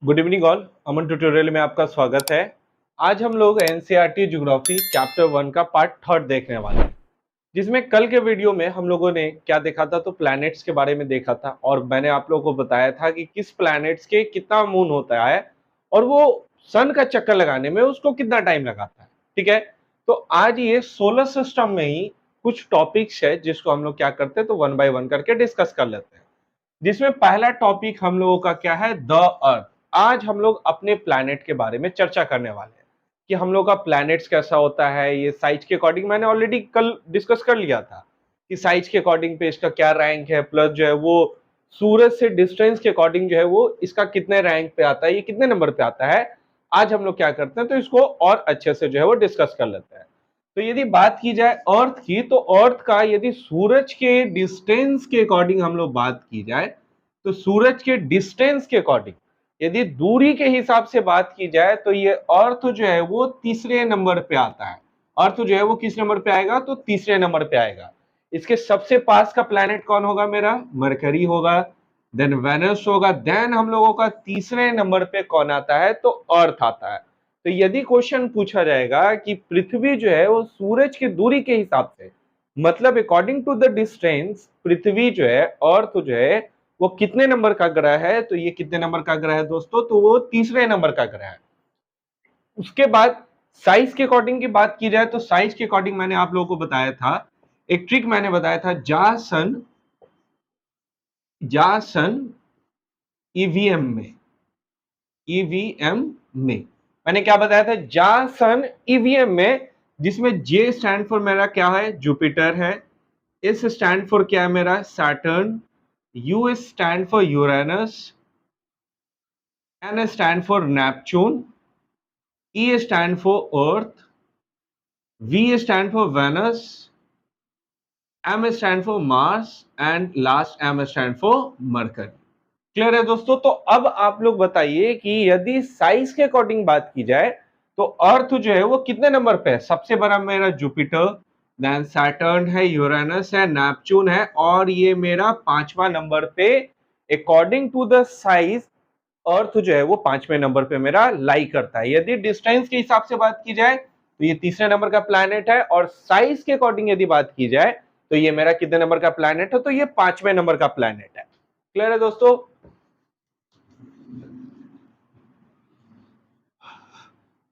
Good evening all. Aman tutorial में आपका स्वागत है। आज हम लोग एनसीईआरटी ज्योग्राफी चैप्टर 1 का पार्ट 3 देखने वाले हैं, जिसमें कल के वीडियो में हम लोगों ने क्या देखा था, तो प्लैनेट्स के बारे में देखा था और मैंने आप लोगों को बताया था कि किस प्लैनेट्स के कितना मून होता है और वो सन का चक्कर लगाने में उसको कितना टाइम लगाता है। ठीक है, तो आज ये सोलर सिस्टम में ही कुछ टॉपिक्स है जिसको हम लोग क्या करते हैं, तो वन बाय वन करके डिस्कस कर लेते हैं। जिसमें पहला टॉपिक हम लोगों का क्या है, द अर्थ। आज हम लोग अपने प्लैनेट के बारे में चर्चा करने वाले हैं कि हम लोग का प्लैनेट्स कैसा होता है। ये साइज के अकॉर्डिंग मैंने ऑलरेडी कल डिस्कस कर लिया था कि साइज के अकॉर्डिंग पे इसका क्या रैंक है, प्लस जो है वो सूरज से डिस्टेंस के अकॉर्डिंग जो है वो इसका कितने रैंक पे आता है, ये कितने नंबर पे आता है। आज हम लोग क्या करते हैं, तो इसको और अच्छे से जो है वो डिस्कस कर लेते हैं। तो यदि बात की जाए अर्थ की, तो अर्थ का यदि सूरज के डिस्टेंस के अकॉर्डिंग हम लोग बात की जाए, तो सूरज के डिस्टेंस के अकॉर्डिंग यदि दूरी के हिसाब से बात की जाए, तो ये अर्थ जो है वो तीसरे नंबर पे आता है। अर्थ जो है वो किस नंबर पे आएगा, तो तीसरे नंबर पे आएगा। इसके सबसे पास का प्लैनेट कौन होगा, मेरा मरकरी होगा, देन वेनस होगा, देन हम लोगों का तीसरे नंबर पे कौन आता है, तो अर्थ आता है। तो यदि क्वेश्चन पूछा जाएगा कि पृथ्वी जो है वो सूरज की दूरी के हिसाब से, मतलब अकॉर्डिंग टू द डिस्टेंस, पृथ्वी जो है, अर्थ जो है वो कितने नंबर का ग्रह है, तो ये कितने नंबर का ग्रह है दोस्तों, तो वो तीसरे नंबर का ग्रह है। उसके बाद साइज के अकॉर्डिंग की बात की जाए, तो साइज के अकॉर्डिंग मैंने आप लोगों को बताया था, एक ट्रिक मैंने बताया था, जासन ईवीएम में, ईवीएम में मैंने क्या बताया था, जासन ईवीएम में, जिसमें जे स्टैंड फॉर मेरा क्या है, जुपिटर है, एस स्टैंड फॉर क्या है मेरा, Saturn, U stand for Uranus, N stand for Neptune, E stand for Earth, V stand for Venus, M stand for Mars and last M stand for Mercury. Clear है दोस्तों। तो अब आप लोग बताइए कि यदि साइज के अकॉर्डिंग बात की जाए, तो अर्थ जो है वो कितने नंबर पे है, सबसे बड़ा मेरा जुपिटर, देन सैटर्न है, यूरेनस है, नेपच्यून है, और ये मेरा पांचवा नंबर पे अकॉर्डिंग टू द साइज अर्थ जो है वो पांचवें नंबर पे मेरा लाई करता है। यदि डिस्टेंस के हिसाब से बात की जाए, तो ये तीसरे नंबर का प्लैनेट है, और साइज के अकॉर्डिंग यदि बात की जाए, तो ये मेरा कितने नंबर का प्लैनेट है, तो ये पांचवें नंबर का प्लैनेट है। क्लियर है दोस्तों।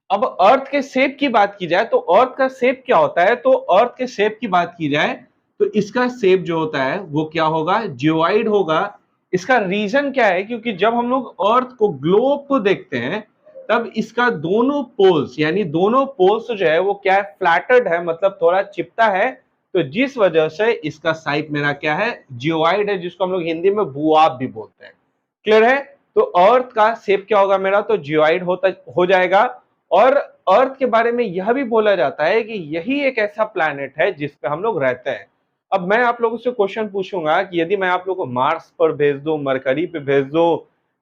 अब अर्थ के शेप की बात की जाए, तो अर्थ का शेप क्या होता है, तो अर्थ के शेप की बात की जाए, तो इसका शेप जो होता है वो क्या होगा, जियोइड होगा। इसका रीजन क्या है, क्योंकि जब हम लोग अर्थ को, ग्लोब को देखते हैं, तब इसका दोनों पोल्स, यानी दोनों पोल्स जो है वो क्या है, फ्लैटेड है, मतलब थोड़ा चिपटा है। तो जिस वजह से इसका साइप मेरा क्या है, जियोइड है, जिसको हम लोग हिंदी में भूआब भी बोलते हैं। क्लियर है। तो अर्थ का शेप क्या होगा मेरा, तो जियोइड होता हो जाएगा। और अर्थ के बारे में यह भी बोला जाता है कि यही एक ऐसा प्लैनेट है जिस पे हम लोग रहते हैं। अब मैं आप लोगों से क्वेश्चन पूछूंगा कि यदि मैं आप लोगों को मार्स पर भेज दूं, मरकरी पे भेज दूं,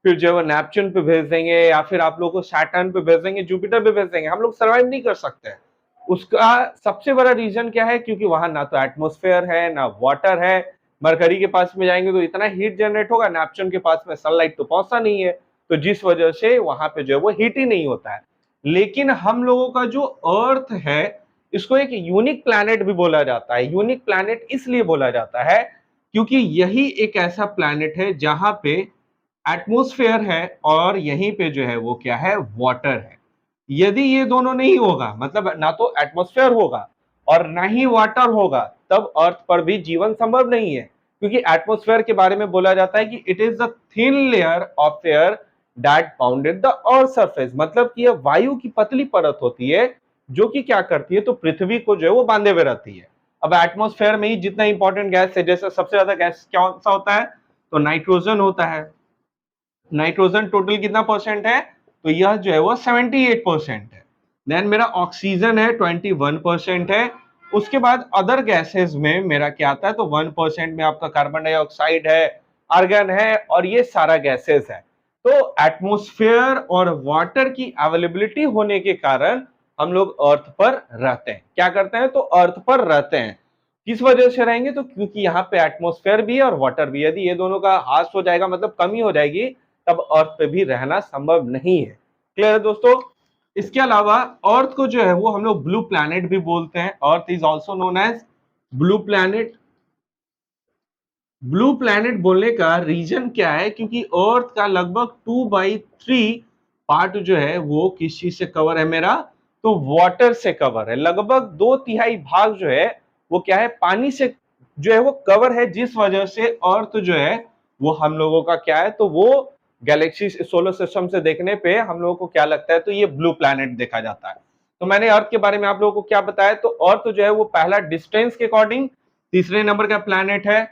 फिर जो है नेपच्यून पे भेज देंगे, या फिर आप लोगों को सैटर्न पे भेज देंगे, जुपिटर पे भेज देंगे, हम लोग सर्वाइव नहीं कर सकते हैं। उसका सबसे बड़ा रीजन क्या है, क्योंकि वहां ना तो एटमोस्फेयर है, ना वाटर है। मरकरी के पास में जाएंगे तो इतना हीट जनरेट होगा, नेपच्यून के पास में सनलाइट तो पहुंचता नहीं है, तो जिस वजह से वहां पे जो है वो हीट ही नहीं होता है। लेकिन हम लोगों का जो अर्थ है, इसको एक यूनिक प्लैनेट भी बोला जाता है। यूनिक प्लैनेट इसलिए बोला जाता है क्योंकि यही एक ऐसा प्लैनेट है जहां पे एटमॉस्फेयर है, और यहीं पे जो है वो क्या है, वाटर है। यदि ये दोनों नहीं होगा, मतलब ना तो एटमॉस्फेयर होगा और ना ही वाटर होगा, तब अर्थ पर भी जीवन संभव नहीं है। क्योंकि एटमॉस्फेयर के बारे में बोला जाता है कि it is the thin layer of air that bounded the earth surface, मतलब कि यह वायु की पतली परत होती है जो कि क्या करती है, तो पृथ्वी को जो है वो बांधे हुए रहती है। अब एटमॉस्फेयर में ही जितना इंपॉर्टेंट गैस है, जैसे सबसे ज्यादा गैस कौन सा होता है, तो नाइट्रोजन होता है। नाइट्रोजन टोटल कितना परसेंट है, तो यह जो है वो 78% है। देन मेरा ऑक्सीजन है 21% है। उसके बाद अदर गैसेस में मेरा क्या आता है, तो 1% में आपका कार्बन डाइऑक्साइड है, आर्गन है, और ये सारा गैसेस है। तो एटमॉस्फेयर और वाटर की अवेलेबिलिटी होने के कारण हम लोग अर्थ पर रहते हैं। क्या करते हैं, तो अर्थ पर रहते हैं। किस वजह से रहेंगे, तो क्योंकि यहाँ पे एटमॉस्फेयर भी है और वाटर भी। यदि ये दोनों का हास हो जाएगा, मतलब कमी हो जाएगी, तब अर्थ पे भी रहना संभव नहीं है। क्लियर है दोस्तों? इसके अलावा अर्थ को जो है वो हम लोग ब्लू प्लैनेट भी बोलते हैं। Earth is also known as blue planet. Blue planet बोलने का रीजन क्या है? क्योंकि अर्थ का लगभग 2/3 पार्ट जो है वो किस चीज से कवर है मेरा? तो वाटर से कवर है। लगभग 2/3 भाग जो है वो क्या है? पानी से जो है वो कवर है, जिस वजह से अर्थ जो है वो हम लोगों का क्या है? तो वो गैलेक्सी सोलर सिस्टम से देखने पे हम लोगों को क्या लगता है? तो ये ब्लू प्लैनेट देखा जाता है। तो मैंने अर्थ के बारे में आप लोगों को क्या बताया? तो अर्थ जो है वो पहला डिस्टेंस के अकॉर्डिंग तीसरे नंबर का प्लैनेट है।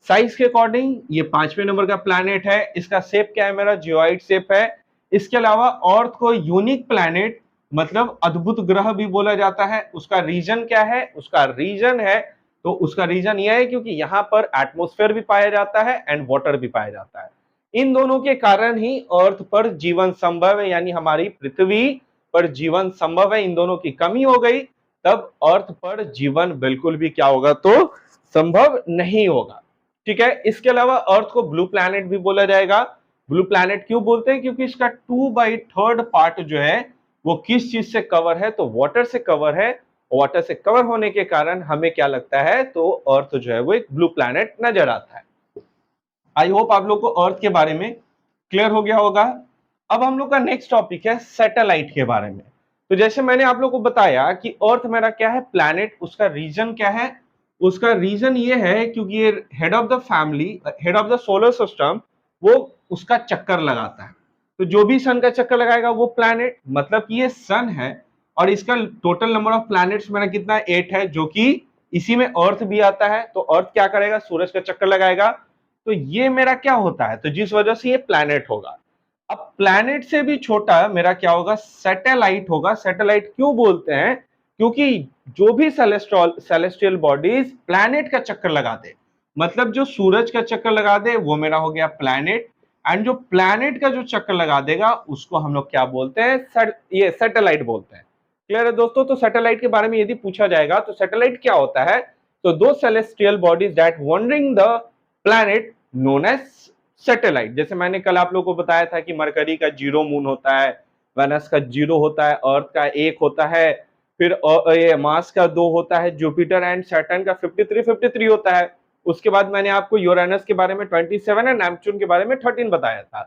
साइज के अकॉर्डिंग ये 5वें नंबर का प्लैनेट है। इसका शेप क्या है? मेरा जियोइड शेप है। इसके अलावा अर्थ को यूनिक प्लैनेट मतलब अद्भुत ग्रह भी बोला जाता है। उसका रीजन क्या है? उसका रीजन है तो उसका रीजन यह है क्योंकि यहाँ पर एटमॉस्फेयर भी पाया जाता है एंड वाटर भी पाया जाता है। इन दोनों के कारण ही अर्थ पर जीवन संभव है, यानी हमारी पृथ्वी पर जीवन संभव है। इन दोनों की कमी हो गई तब अर्थ पर जीवन बिल्कुल भी क्या होगा? तो संभव नहीं होगा। ठीक है। इसके अलावा अर्थ को ब्लू प्लैनेट भी बोला जाएगा। ब्लू प्लैनेट क्यों बोलते हैं? क्योंकि इसका 2/3 पार्ट जो है वो किस चीज से कवर है? तो वाटर से कवर है। वाटर से कवर होने के कारण हमें क्या लगता है? तो अर्थ जो है वो एक ब्लू प्लैनेट नजर आता है। आई होप आप लोग को अर्थ के बारे में क्लियर हो गया होगा। अब हम लोग का नेक्स्ट टॉपिक है सैटेलाइट के बारे में। तो जैसे मैंने आप लोग को बताया कि अर्थ मेरा क्या है? प्लैनेट। उसका रीजन क्या है? उसका रीजन ये है क्योंकि ये head of the family, head of the solar system, वो उसका चक्कर लगाता है। तो जो भी सन का चक्कर लगाएगा वो प्लैनेट, मतलब कि ये सन है और इसका टोटल नंबर ऑफ प्लैनेट्स मेरा कितना? 8 है, जो कि इसी में अर्थ भी आता है। तो अर्थ क्या करेगा? सूरज का चक्कर लगाएगा। तो ये मेरा क्या होता है? तो जिस वजह से ये प्लैनेट होगा। अब प्लैनेट से भी छोटा मेरा क्या होगा? सैटेलाइट होगा। सैटेलाइट क्यों बोलते हैं? क्योंकि जो भी सेलेस्टियल बॉडीज प्लैनेट का चक्कर लगा दे, मतलब जो सूरज का चक्कर लगा दे, वो मेरा हो गया प्लैनेट। एंड जो प्लैनेट का जो चक्कर लगा देगा उसको हम लोग क्या बोलते हैं? ये सैटेलाइट बोलते हैं। क्लियर है दोस्तों? तो सैटेलाइट के बारे में यदि पूछा जाएगा तो सैटेलाइट क्या होता है? तो दो celestial bodies that wandering the planet known as satellite. जैसे मैंने कल आप लोगों को बताया था कि मरकरी का 0 मून होता है, वेनस का 0 होता है, अर्थ का 1 होता है, फिर ये मार्स का 2 होता है, जुपिटर एंड सैटर्न का 53 होता है। उसके बाद मैंने आपको यूरेनस के बारे में 27 और नेपच्यून के बारे में 13 बताया था।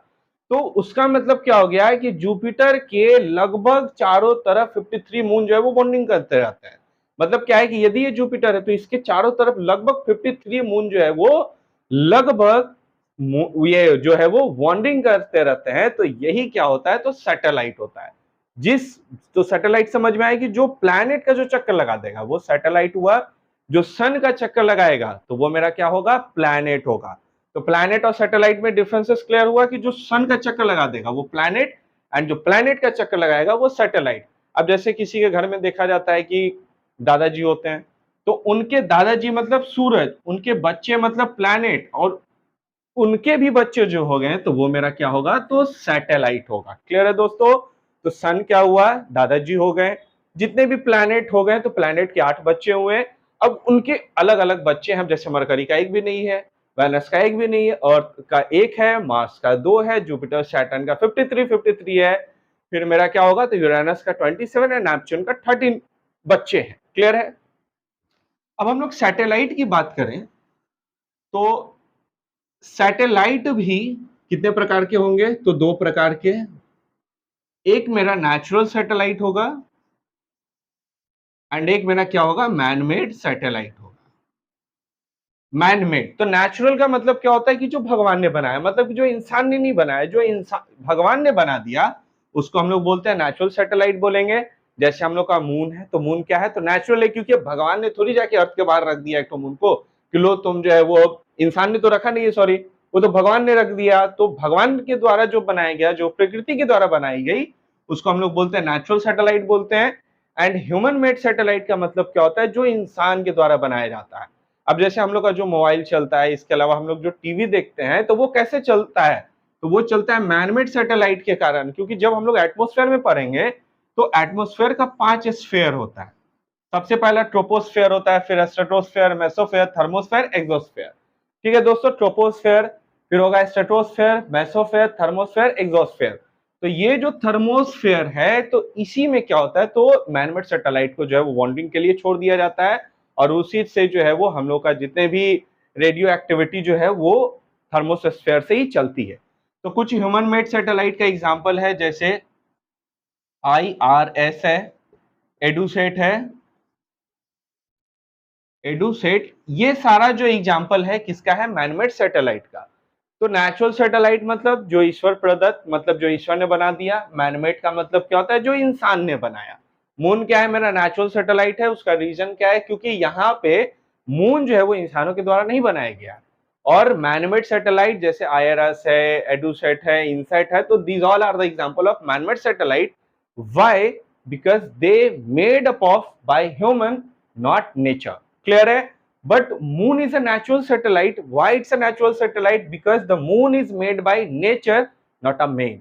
तो उसका मतलब क्या हो गया है कि जुपिटर के लगभग चारों तरफ 53 मून जो है वो बॉन्डिंग करते रहते हैं। मतलब क्या है कि यदि ये जुपिटर है तो इसके चारों तरफ लगभग 53 मून जो है वो लगभग ये जो है वो बॉन्डिंग करते रहते हैं। तो यही क्या होता है? तो सैटेलाइट होता है। जिस तो सैटेलाइट समझ में आएगी, जो प्लैनेट का जो चक्कर लगा देगा वो सैटेलाइट हुआ, जो सन का चक्कर लगाएगा तो वो मेरा क्या होगा? प्लैनेट होगा। तो प्लैनेट और सैटेलाइट में डिफरेंसेस क्लियर हुआ कि जो सन का चक्कर लगा देगा वो प्लैनेट एंड जो प्लैनेट का चक्कर लगाएगा वो सैटेलाइट। अब जैसे किसी के घर में देखा जाता है कि दादाजी होते हैं, तो उनके दादाजी मतलब सूरज, उनके बच्चे मतलब प्लैनेट, और उनके भी बच्चे जो हो गए तो वो मेरा क्या होगा? तो सैटेलाइट होगा। क्लियर है दोस्तों? तो सन क्या हुआ? दादाजी हो गए। जितने भी प्लैनेट हो गए तो प्लैनेट के 8 बच्चे हुए। अब उनके अलग अलग बच्चे हैं, जैसे मरकरी का 1 भी नहीं है, वेनस का 1 भी नहीं है, अर्थ का 1 है, मार्स का 2 है, जुपिटर सैटर्न का 53 है। फिर मेरा क्या होगा? तो यूरेनस का 27 है, नेपच्यून का 13 बच्चे हैं। क्लियर है? अब हम लोग सैटेलाइट की बात करें तो सैटेलाइट भी कितने प्रकार के होंगे? तो 2 प्रकार के। एक मेरा नेचुरल सैटेलाइट होगा एंड एक मेरा क्या होगा? मैनमेड सैटेलाइट होगा। मैनमेड तो नेचुरल का मतलब क्या होता है? कि जो भगवान ने बनाया, मतलब जो इंसान ने नहीं बनाया, जो इंसान भगवान ने बना दिया उसको हम लोग बोलते हैं नेचुरल सैटेलाइट बोलेंगे। जैसे हम लोग का मून है, तो मून क्या है? तो नेचुरल है, क्योंकि भगवान ने थोड़ी जाके अर्थ के बाहर रख दिया एक तो मून को कि लो तुम जो है वो, इंसान ने तो रखा नहीं है, सॉरी, वो तो भगवान ने रख दिया। तो भगवान के द्वारा जो बनाया गया, जो प्रकृति के द्वारा बनाई गई, उसको हम लोग बोलते हैं नेचुरल सैटेलाइट बोलते हैं। एंड ह्यूमन मेड सैटेलाइट का मतलब क्या होता है? जो इंसान के द्वारा बनाया जाता है। अब जैसे हम लोग का जो मोबाइल चलता है, इसके अलावा हम लोग जो टीवी देखते हैं, तो वो कैसे चलता है? तो वो चलता है मैनमेड सैटेलाइट के कारण, क्योंकि जब हम लोग एटमॉस्फेयर में पढ़ेंगे तो एटमॉस्फेयर का 5 स्फीयर होता है। सबसे पहला ट्रोपोस्फेयर होता है, फिर स्ट्रेटोस्फेयर, मेसोस्फेयर, थर्मोस्फेयर, एक्सोस्फेयर। ठीक है दोस्तों? ट्रोपोस्फेयर, फिर होगा स्ट्रेटोस्फेयर, मेसोस्फेयर, थर्मोस्फेयर, एक्सोस्फेयर। तो ये जो थर्मोस्फेयर है तो इसी में क्या होता है, तो मैनमेड सैटेलाइट को जो है वो वार्निंग के लिए छोड़ दिया जाता है और उसी से जो है वो हम लोग का जितने भी रेडियो एक्टिविटी जो है वो थर्मोस्फेयर से ही चलती है। तो कुछ ह्यूमन मेड सैटेलाइट का एग्जांपल है, जैसे IRS है, एडुसेट है, एडुसेट, ये सारा जो एग्जांपल है किसका है, मैनमेड सैटेलाइट का। तो नेचुरल सैटेलाइट मतलब जो ईश्वर प्रदत्त, मतलब जो ईश्वर ने बना दिया। मैनमेड का मतलब क्या होता है, जो इंसान ने बनाया। मून क्या है, मेरा नेचुरल सैटेलाइट है। उसका रीजन क्या है, क्योंकि यहाँ पे मून जो है वो इंसानों के द्वारा नहीं बनाया गया। और मैनमेड सैटेलाइट जैसे IRS है, एडुसेट है, इनसेट है, तो these all are the example of manmade satellite. Why? Because they made up of by human, not nature. Clear है? But moon is a natural satellite. Why it's a natural satellite? Because the moon is made by nature, not a man.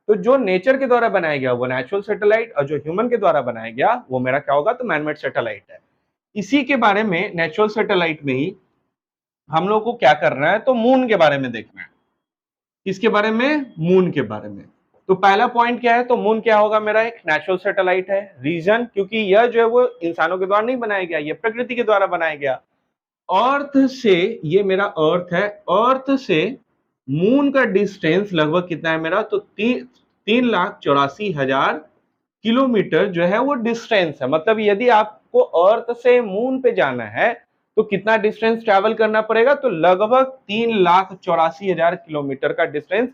तो जो nature के द्वारा बनाया गया वो natural satellite, और जो ह्यूमन के द्वारा बनाया गया वो मेरा क्या होगा, तो मैनमेड सैटेलाइट है। इसी के बारे में नेचुरल सैटेलाइट में ही हम लोग को क्या करना है, तो मून के बारे में देखना है। किसके बारे में, मून के बारे में। तो पहला पॉइंट क्या है, तो मून क्या होगा, मेरा एक नेचुरल सैटेलाइट है। रीजन, क्योंकि यह जो है वो इंसानों के द्वारा नहीं बनाया गया, ये प्रकृति के द्वारा बनाया गया। अर्थ से, ये मेरा अर्थ है, अर्थ से मून का डिस्टेंस लगभग कितना है मेरा, तो 3,84,000 किलोमीटर जो है वो डिस्टेंस है। मतलब यदि आपको अर्थ से मून पे जाना है तो कितना डिस्टेंस ट्रैवल करना पड़ेगा, तो लगभग 3,84,000 किलोमीटर का डिस्टेंस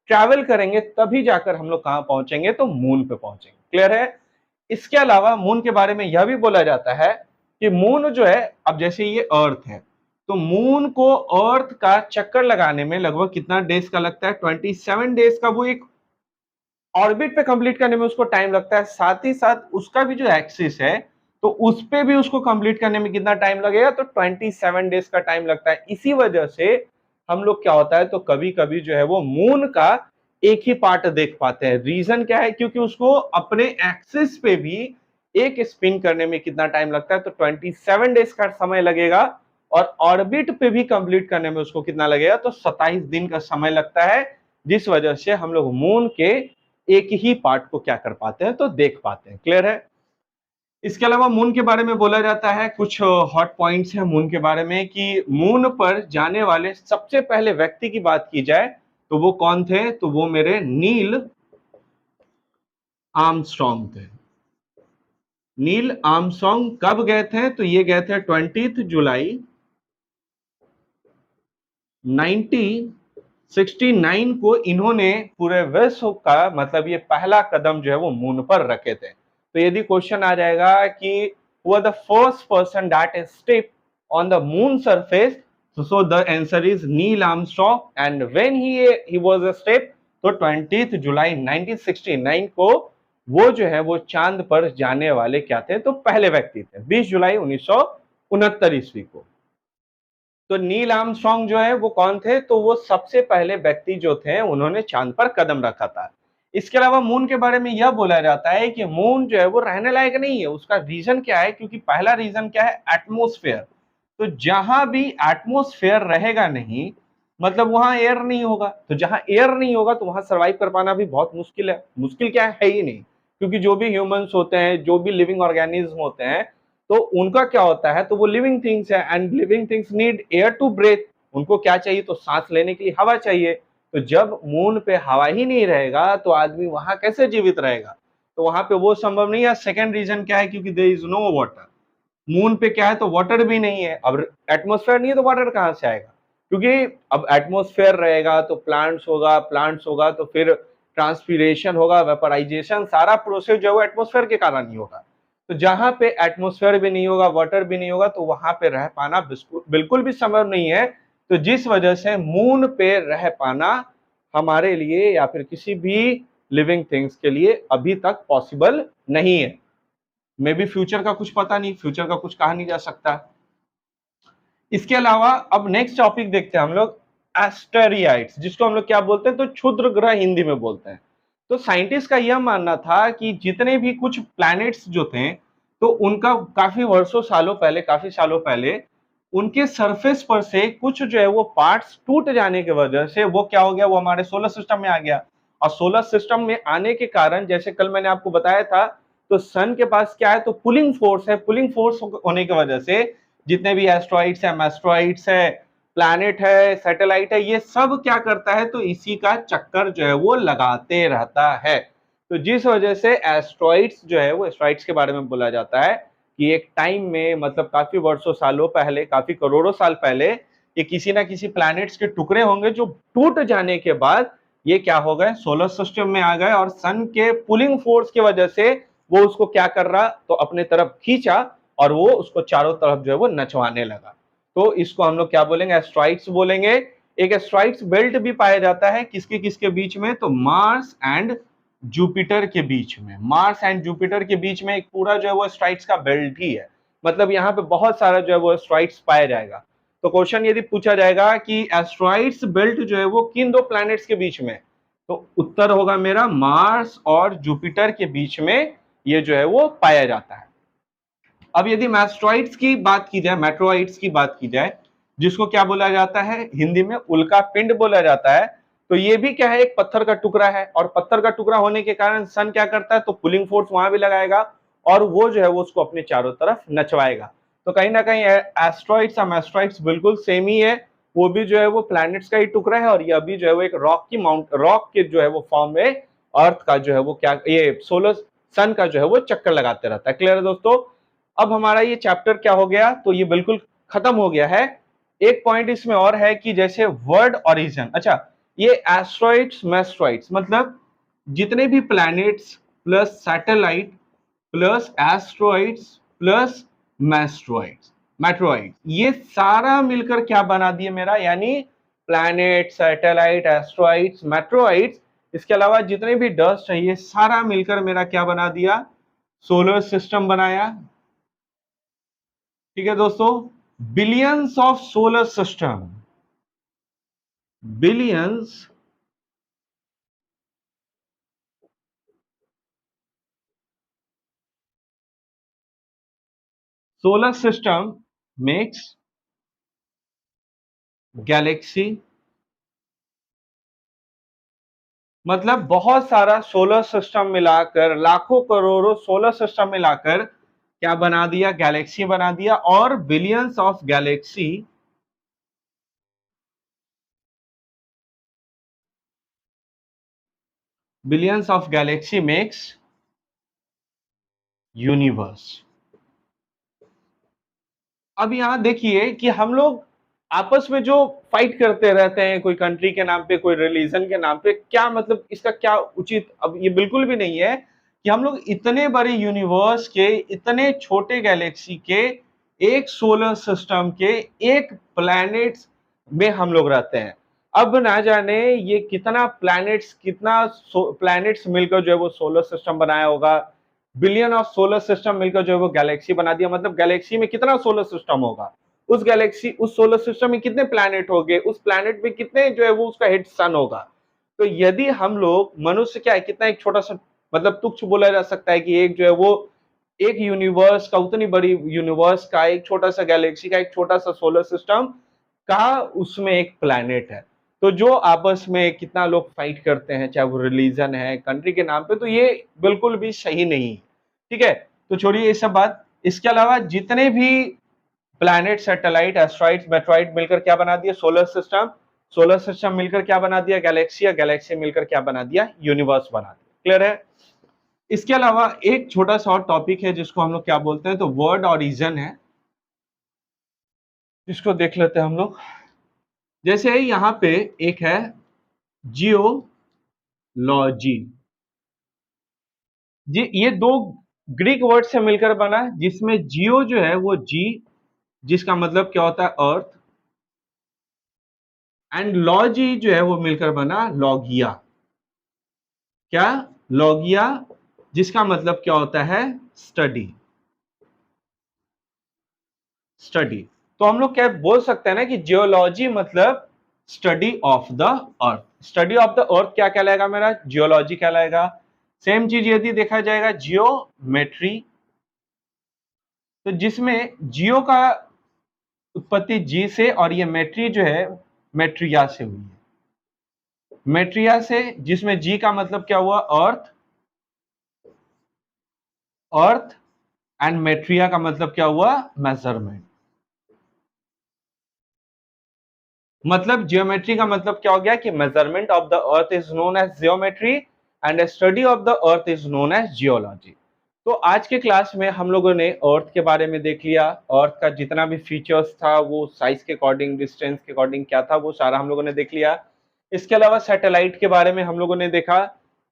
ट्रैवल करेंगे, तभी जाकर हम लोग कहां पहुंचेंगे, तो मून पे पहुंचेंगे। क्लियर है? इसके अलावा मून के बारे में यह भी बोला जाता है कि मून जो है, अब जैसे ये अर्थ है, तो मून को अर्थ का चक्कर लगाने में लगभग कितना डेज का लगता है, 27 डेज का वो एक ऑर्बिट पे कंप्लीट करने में उसको टाइम लगता है। साथ ही साथ उसका भी जो एक्सिस है तो उस पे भी उसको कंप्लीट करने में कितना टाइम लगेगा, तो 27 डेज का टाइम लगता है। इसी वजह से हम लोग क्या होता है, तो कभी कभी जो है वो मून का एक ही पार्ट देख पाते हैं। रीजन क्या है, क्योंकि उसको अपने एक्सिस पे भी एक स्पिन करने में कितना टाइम लगता है, तो 27 डेज का समय लगेगा। और ऑर्बिट पे भी कंप्लीट करने में उसको कितना लगेगा, तो 27 दिन का समय लगता है। जिस वजह से हम लोग मून के एक ही पार्ट को क्या कर पाते हैं, तो देख पाते हैं। क्लियर है? इसके अलावा मून के बारे में बोला जाता है, कुछ हॉट पॉइंट्स हैं मून के बारे में, कि मून पर जाने वाले सबसे पहले व्यक्ति की बात की जाए तो वो कौन थे, तो वो मेरे नील आर्मस्ट्रॉन्ग थे। नील आर्मस्ट्रॉन्ग कब गए थे, तो ये गए थे 20 जुलाई 1969 को। इन्होंने पूरे विश्व का, मतलब ये पहला कदम जो है वो मून पर रखे थे। तो यदि क्वेश्चन आ जाएगा कि who the first person that stepped on the moon surface, so the answer is Neil Armstrong, and when he was a step, तो 20 जुलाई 1969 को वो जो है वो चांद पर जाने वाले क्या थे, तो पहले व्यक्ति थे। 20 जुलाई 1969 ईस्वी को। तो नील आर्मस्ट्रॉन्ग जो है वो कौन थे, तो वो सबसे पहले व्यक्ति जो थे उन्होंने चांद पर कदम रखा था। इसके अलावा मून के बारे में यह बोला जाता है कि मून जो है वो रहने लायक नहीं है। उसका रीजन क्या है, क्योंकि पहला रीजन क्या है, एटमोस्फेयर। तो जहां भी एटमोस्फेयर रहेगा नहीं, मतलब वहां एयर नहीं होगा। तो जहां एयर नहीं होगा तो वहां सर्वाइव कर पाना भी बहुत मुश्किल है। मुश्किल क्या है ही नहीं, क्योंकि जो भी ह्यूमंस होते हैं, जो भी लिविंग ऑर्गेनिज्म होते हैं, तो उनका क्या होता है, तो वो लिविंग थिंग्स है, and living things need air to breathe. उनको क्या चाहिए, तो सांस लेने के लिए हवा चाहिए। तो जब मून पे हवा ही नहीं रहेगा तो आदमी वहां कैसे जीवित रहेगा, तो वहां पे वो संभव नहीं है। सेकंड रीजन क्या है, क्योंकि there is no water. Moon पे क्या है, तो वाटर भी नहीं है। अब एटमोस्फेयर नहीं है तो वाटर कहां से आएगा, क्योंकि अब एटमोस्फेयर रहेगा तो प्लांट्स होगा तो फिर ट्रांसपीरेशन होगा, वेपराइजेशन, सारा प्रोसेस जो है वो एटमोस्फेयर के कारण ही होगा। तो जहां पे एटमोस्फेयर भी नहीं होगा, वाटर भी नहीं होगा, तो वहां पे रह पाना बिल्कुल भी संभव नहीं है। तो जिस वजह से मून पे रह पाना हमारे लिए या फिर किसी भी लिविंग थिंग्स के लिए अभी तक पॉसिबल नहीं है। मे बी फ्यूचर का कुछ पता नहीं, फ्यूचर का कुछ कहा नहीं जा सकता। इसके अलावा अब नेक्स्ट टॉपिक देखते हैं हम लोग, एस्टेरॉइड्स, जिसको हम लोग क्या बोलते हैं, तो क्षुद्र ग्रह हिंदी में बोलते हैं। तो साइंटिस्ट का यह मानना था कि जितने भी कुछ प्लैनेट्स जो थे, तो उनका काफी वर्षों सालों पहले, काफी सालों पहले उनके सरफेस पर से कुछ जो है वो पार्ट्स टूट जाने की वजह से वो क्या हो गया, वो हमारे सोलर सिस्टम में आ गया। और सोलर सिस्टम में आने के कारण, जैसे कल मैंने आपको बताया था, तो सन के पास क्या है, तो पुलिंग फोर्स है। पुलिंग फोर्स होने की वजह से जितने भी एस्ट्रॉइड्स है, मेस्ट्रॉइड्स है, प्लैनेट है, सैटेलाइट है, ये सब क्या करता है, तो इसी का चक्कर जो है वो लगाते रहता है। तो जिस वजह से एस्ट्रॉइड्स जो है वो, एस्ट्रॉइड्स के बारे में बोला जाता है कि एक टाइम में, मतलब काफी वर्षों सालों पहले, काफी करोड़ों साल पहले, ये किसी ना किसी प्लैनेट्स के टुकड़े होंगे जो टूट जाने के बाद ये क्या हो गए, सोलर सिस्टम में आ गए। और सन के पुलिंग फोर्स की वजह से वो उसको क्या कर रहा, तो अपने तरफ खींचा और वो उसको चारों तरफ जो है वो नचवाने लगा। तो इसको हम लोग क्या बोलेंगे, एस्ट्रॉइड्स बोलेंगे। एक एस्ट्रॉइड्स बेल्ट भी पाया जाता है किसके किसके बीच में, तो मार्स एंड जुपिटर के बीच में। मार्स एंड जुपिटर के बीच में एक पूरा जो है वो एस्ट्रॉइड्स का बेल्ट ही है। मतलब यहाँ पे बहुत सारा जो है वो एस्ट्रॉइड्स पाया जाएगा। तो क्वेश्चन यदि पूछा जाएगा कि एस्ट्रॉइड्स बेल्ट जो है वो किन दो प्लैनेट्स के बीच में, तो उत्तर होगा मेरा मार्स और जुपिटर के बीच में ये जो है वो पाया जाता है। अब यदि मैस्ट्रॉइड्स की बात की जाए, मेट्रोइड्स की बात की जाए, जिसको क्या बोला जाता है, हिंदी में उल्का पिंड बोला जाता है, तो ये भी क्या है, एक पत्थर का टुकड़ा है। और पत्थर का टुकड़ा होने के कारण सन क्या करता है, तो पुलिंग फोर्स वहां भी लगाएगा और वो जो है वो उसको अपने चारों तरफ नचवाएगा। तो कहीं ना कहीं एस्ट्रॉइड्स और मैस्ट्रॉइड्स बिल्कुल सेम ही है। वो भी जो है वो प्लैनेट्स का ही टुकड़ा है और ये अभी जो है वो एक रॉक के जो है वो फॉर्म में अर्थ का जो है वो क्या, ये सोलर सन का जो है वो चक्कर लगाते रहता है। क्लियर है दोस्तों? अब हमारा ये चैप्टर क्या हो गया, तो ये बिल्कुल खत्म हो गया है। एक पॉइंट इसमें और है कि जैसे वर्ड ओरिजिन, अच्छा, ये एस्ट्रॉइड्स मेस्ट्रॉइड्स मतलब जितने भी planets plus satellite plus asteroids plus meteoroids meteoroid, ये सारा मिलकर क्या बना दिए मेरा, यानी प्लैनेट, सैटेलाइट, एस्ट्रॉइड्स, मेट्रॉइड्स, इसके अलावा जितने भी डस्ट है, ये सारा मिलकर मेरा क्या बना दिया, सोलर सिस्टम बनाया। ठीक है दोस्तों, billions of solar system, billions solar system makes Galaxy. मतलब बहुत सारा सोलर सिस्टम मिलाकर, लाखों करोड़ों सोलर सिस्टम मिलाकर क्या बना दिया, गैलेक्सी बना दिया। और billions of Galaxy, billions of Galaxy makes universe. अब यहां देखिए कि हम लोग आपस में जो फाइट करते रहते हैं, कोई कंट्री के नाम पे, कोई रिलीजन के नाम पे, क्या मतलब इसका क्या उचित, अब ये बिल्कुल भी नहीं है कि हम लोग इतने बड़े यूनिवर्स के, इतने छोटे गैलेक्सी के, एक सोलर सिस्टम के, एक प्लैनेट्स में हम लोग रहते हैं। अब ना जाने ये कितना प्लैनेट्स, कितना प्लैनेट्स मिलकर जो है वो सोलर सिस्टम बनाया होगा। बिलियन ऑफ सोलर सिस्टम मिलकर जो है वो गैलेक्सी बना दिया। मतलब गैलेक्सी में कितना सोलर सिस्टम होगा, उस गैलेक्सी, उस सोलर सिस्टम में कितने प्लैनेट होंगे, उस प्लैनेट में कितने जो है वो उसका हेड सन होगा। तो यदि हम लोग, मनुष्य क्या है, कितना एक छोटा सा, मतलब तुच्छ बोला जा सकता है कि एक जो है वो, एक यूनिवर्स का, उतनी बड़ी यूनिवर्स का, एक छोटा सा गैलेक्सी का, एक छोटा सा सोलर सिस्टम का, उसमें एक प्लैनेट है। तो जो आपस में कितना लोग फाइट करते हैं, चाहे वो रिलीजन है, कंट्री के नाम पे, तो ये बिल्कुल भी सही नहीं। ठीक है, तो छोड़िए ये सब बात। इसके अलावा जितने भी प्लैनेट, सैटेलाइट, एस्ट्रॉइड्स, मेट्रॉइड मिलकर क्या बना दिया, सोलर सिस्टम। सोलर सिस्टम मिलकर क्या बना दिया, गैलेक्सी। या गैलेक्सी मिलकर क्या बना दिया, यूनिवर्स बना दिया। क्लियर है? इसके अलावा एक छोटा सा और टॉपिक है जिसको हम लोग क्या बोलते हैं, तो वर्ड ओरिजिन है, जिसको देख लेते हैं हम लोग। जैसे यहाँ पे एक है जियोलॉजी जी, ये दो ग्रीक वर्ड से मिलकर बना, जिसमें जियो जो है वो जी, जिसका मतलब क्या होता है, अर्थ, एंड लॉजी जो है वो मिलकर बना लॉगिया। क्या, लॉगिया, जिसका मतलब क्या होता है, स्टडी। स्टडी, तो हम लोग क्या बोल सकते हैं ना कि जियोलॉजी मतलब study of the earth. Study of the अर्थ क्या कहलाएगा मेरा, जियोलॉजी कहलाएगा। सेम चीज यदि देखा जाएगा जियोमेट्री, तो जिसमें जियो का उत्पत्ति जी से, और ये मैट्री जो है मैट्रिया से हुई है। मैट्रिया से, जिसमें जी का मतलब क्या हुआ, अर्थ, अर्थ, एंड मैट्रिया का मतलब क्या हुआ, मेजरमेंट। मतलब जियोमेट्री का मतलब क्या हो गया कि measurement of the Earth is known as geometry and study of the Earth is known as geology. तो आज के क्लास में हम लोगों ने अर्थ के बारे में देख लिया। अर्थ का जितना भी फीचर्स था, वो साइज के अकॉर्डिंग, डिस्टेंस के अकॉर्डिंग क्या था, वो सारा हम लोगों ने देख लिया। इसके अलावा सैटेलाइट के बारे में हम लोगों ने देखा,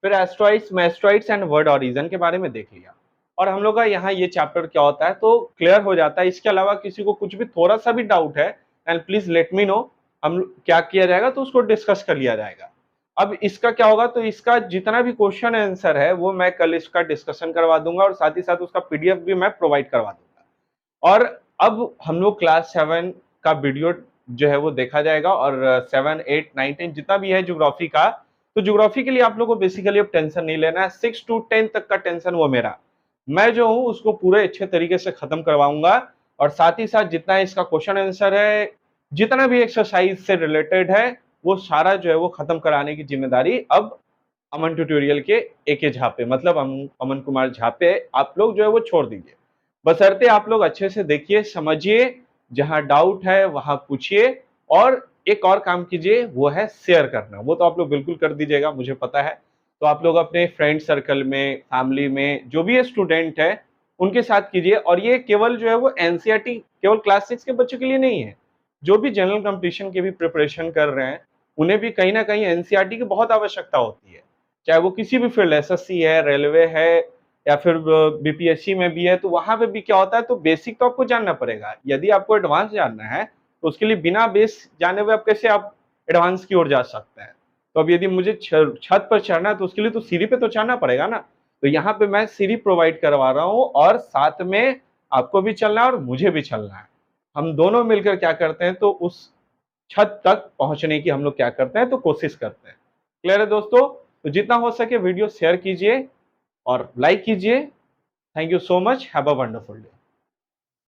फिर एस्ट्रॉइड्स, मेस्ट्रॉइड्स एंड वर्ल्ड ऑरिजन के बारे में देख लिया। और हम लोग का यहाँ ये चैप्टर क्या होता है तो क्लियर हो जाता है। इसके अलावा किसी को कुछ भी थोड़ा सा भी डाउट है, and please let me know, हम क्या किया जाएगा तो उसको डिस्कस कर लिया जाएगा। अब इसका क्या होगा, तो इसका जितना भी क्वेश्चन आंसर है वो मैं कल इसका डिस्कशन करवा दूंगा, और साथ ही साथ उसका पीडीएफ भी मैं प्रोवाइड करवा दूंगा। और अब हम लोग क्लास 7 का वीडियो जो है वो देखा जाएगा, और 7, 8, 9, 10 जितना भी है ज्योग्राफी का, तो ज्योग्राफी के लिए आप लोगों को बेसिकली अब टेंशन नहीं लेना है। 6 to 10 तक का टेंशन वो मेरा, मैं जो हूँ उसको पूरे अच्छे तरीके से खत्म करवाऊंगा। और साथ ही साथ जितना इसका क्वेश्चन आंसर है, जितना भी एक्सरसाइज से रिलेटेड है, वो सारा जो है वो खत्म कराने की जिम्मेदारी अब अमन ट्यूटोरियल के एके झा पे, मतलब अमन कुमार झा पे आप लोग जो है वो छोड़ दीजिए। बशर्ते आप लोग अच्छे से देखिए, समझिए, जहां डाउट है वहां पूछिए, और एक और काम कीजिए, वो है शेयर करना। वो तो आप लोग बिल्कुल कर दीजिएगा, मुझे पता है। तो आप लोग अपने फ्रेंड सर्कल में, फैमिली में जो भी स्टूडेंट है उनके साथ कीजिए। और ये केवल जो है वो एनसीईआरटी केवल क्लास 6 के बच्चों के लिए नहीं है, जो भी जनरल कंपटीशन की भी प्रिपरेशन कर रहे हैं उन्हें भी कहीं ना कहीं एनसीईआरटी की बहुत आवश्यकता होती है। चाहे वो किसी भी फील्ड, एसएससी है, रेलवे है, या फिर बीपीएससी में भी है, तो वहां पे भी क्या होता है, तो बेसिक तो आपको जानना पड़ेगा। यदि आपको एडवांस जानना है तो उसके लिए बिना बेस जाने हुए आप कैसे आप एडवांस की ओर जा सकते हैं। तो अब यदि मुझे छत पर चढ़ना है तो उसके लिए तो सीढ़ी पे तो चढ़ना पड़ेगा ना। तो यहाँ पे मैं सीढ़ी प्रोवाइड करवा रहा हूँ, और साथ में आपको भी चलना है और मुझे भी चलना है। हम दोनों मिलकर क्या करते हैं, तो उस छत तक पहुंचने की हम लोग क्या करते हैं, तो कोशिश करते हैं। क्लियर है दोस्तों? तो जितना हो सके वीडियो शेयर कीजिए और लाइक कीजिए। Thank you so much, have a wonderful day.